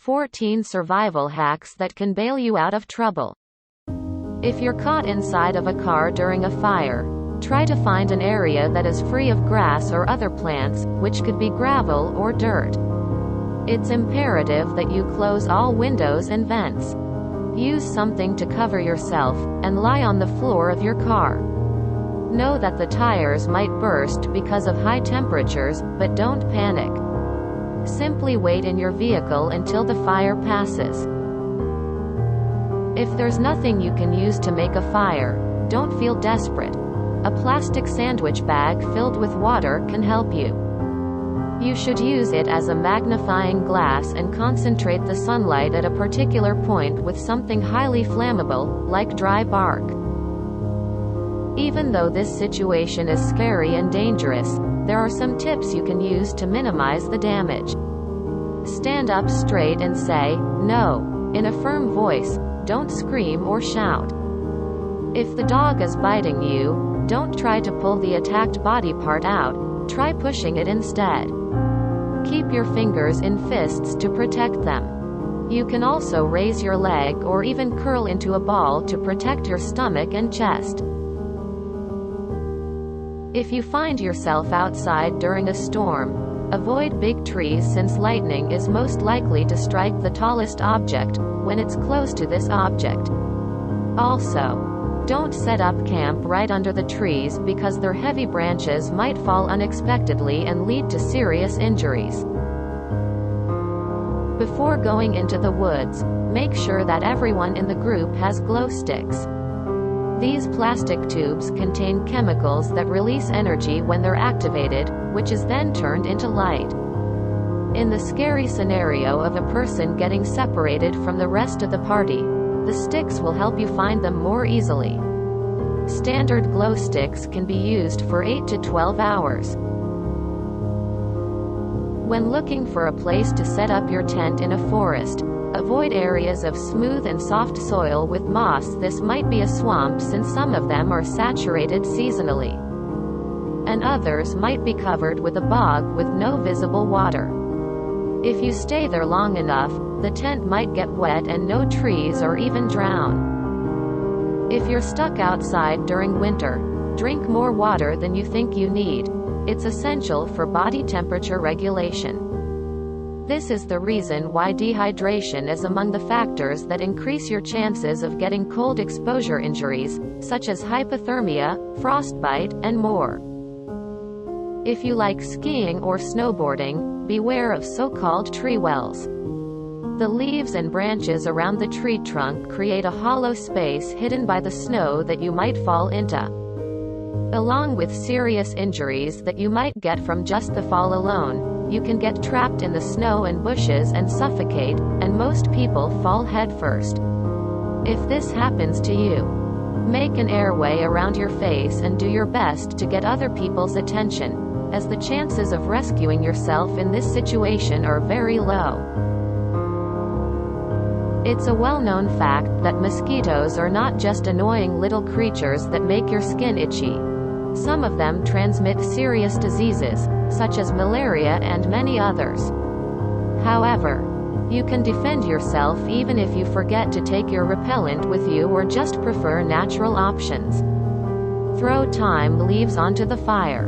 14 survival hacks that can bail you out of trouble. If you're caught inside of a car during a fire, try to find an area that is free of grass or other plants, which could be gravel or dirt. It's imperative that you close all windows and vents. Use something to cover yourself, and lie on the floor of your car. Know that the tires might burst because of high temperatures, but don't panic. Simply wait in your vehicle until the fire passes. If there's nothing you can use to make a fire, don't feel desperate. A plastic sandwich bag filled with water can help you. You should use it as a magnifying glass and concentrate the sunlight at a particular point with something highly flammable, like dry bark. Even though this situation is scary and dangerous, there are some tips you can use to minimize the damage. Stand up straight and say, "No," in a firm voice. Don't scream or shout. If the dog is biting you, don't try to pull the attacked body part out, try pushing it instead. Keep your fingers in fists to protect them. You can also raise your leg or even curl into a ball to protect your stomach and chest. If you find yourself outside during a storm, avoid big trees since lightning is most likely to strike the tallest object when it's close to this object. Also, don't set up camp right under the trees because their heavy branches might fall unexpectedly and lead to serious injuries. Before going into the woods, make sure that everyone in the group has glow sticks. These plastic tubes contain chemicals that release energy when they're activated, which is then turned into light. In the scary scenario of a person getting separated from the rest of the party, the sticks will help you find them more easily. Standard glow sticks can be used for 8 to 12 hours. When looking for a place to set up your tent in a forest, avoid areas of smooth and soft soil with moss. This might be a swamp since some of them are saturated seasonally, and others might be covered with a bog with no visible water. If you stay there long enough, the tent might get wet and no trees or even drown. If you're stuck outside during winter, drink more water than you think you need. It's essential for body temperature regulation. This is the reason why dehydration is among the factors that increase your chances of getting cold exposure injuries, such as hypothermia, frostbite, and more. If you like skiing or snowboarding, beware of so-called tree wells. The leaves and branches around the tree trunk create a hollow space hidden by the snow that you might fall into. Along with serious injuries that you might get from just the fall alone, you can get trapped in the snow and bushes and suffocate, and most people fall headfirst. If this happens to you, make an airway around your face and do your best to get other people's attention, as the chances of rescuing yourself in this situation are very low. It's a well-known fact that mosquitoes are not just annoying little creatures that make your skin itchy. Some of them transmit serious diseases, such as malaria and many others. However, you can defend yourself even if you forget to take your repellent with you or just prefer natural options. Throw thyme leaves onto the fire,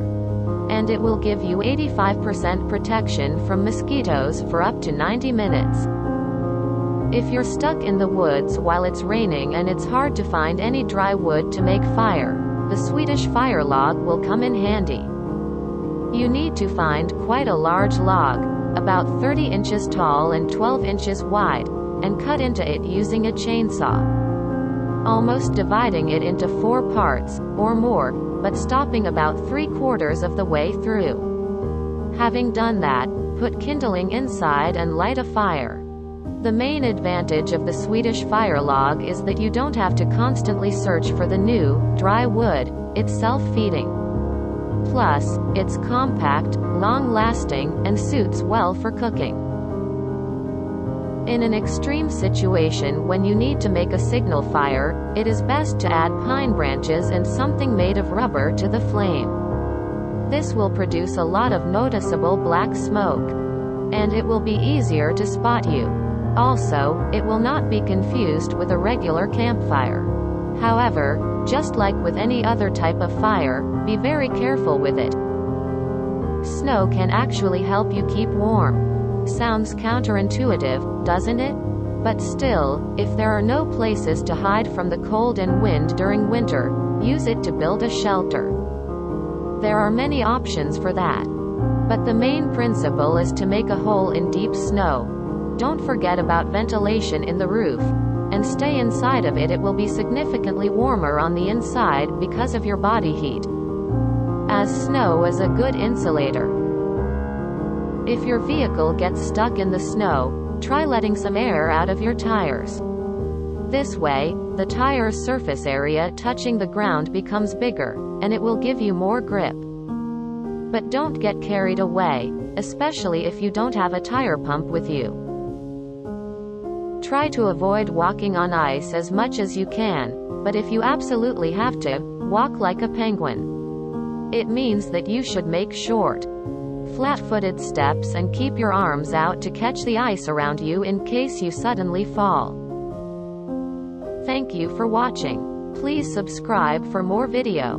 and it will give you 85% protection from mosquitoes for up to 90 minutes. If you're stuck in the woods while it's raining and it's hard to find any dry wood to make fire, the Swedish fire log will come in handy. You need to find quite a large log, about 30 inches tall and 12 inches wide, and cut into it using a chainsaw, almost dividing it into 4 parts, or more, but stopping about 3/4 of the way through. Having done that, put kindling inside and light a fire. The main advantage of the Swedish fire log is that you don't have to constantly search for the new, dry wood. It's self-feeding. Plus, it's compact, long-lasting, and suits well for cooking. In an extreme situation when you need to make a signal fire, it is best to add pine branches and something made of rubber to the flame. This will produce a lot of noticeable black smoke, and it will be easier to spot you. Also, it will not be confused with a regular campfire. However, just like with any other type of fire, be very careful with it. Snow can actually help you keep warm. Sounds counterintuitive, doesn't it? But still, if there are no places to hide from the cold and wind during winter, use it to build a shelter. There are many options for that. But the main principle is to make a hole in deep snow. Don't forget about ventilation in the roof. And stay inside of it. It will be significantly warmer on the inside because of your body heat, as snow is a good insulator. If your vehicle gets stuck in the snow, try letting some air out of your tires. This way, the tire's surface area touching the ground becomes bigger, and it will give you more grip. But don't get carried away, especially if you don't have a tire pump with you. Try to avoid walking on ice as much as you can, but if you absolutely have to, walk like a penguin. It means that you should make short, flat-footed steps and keep your arms out to catch the ice around you in case you suddenly fall. Thank you for watching. Please subscribe for more video.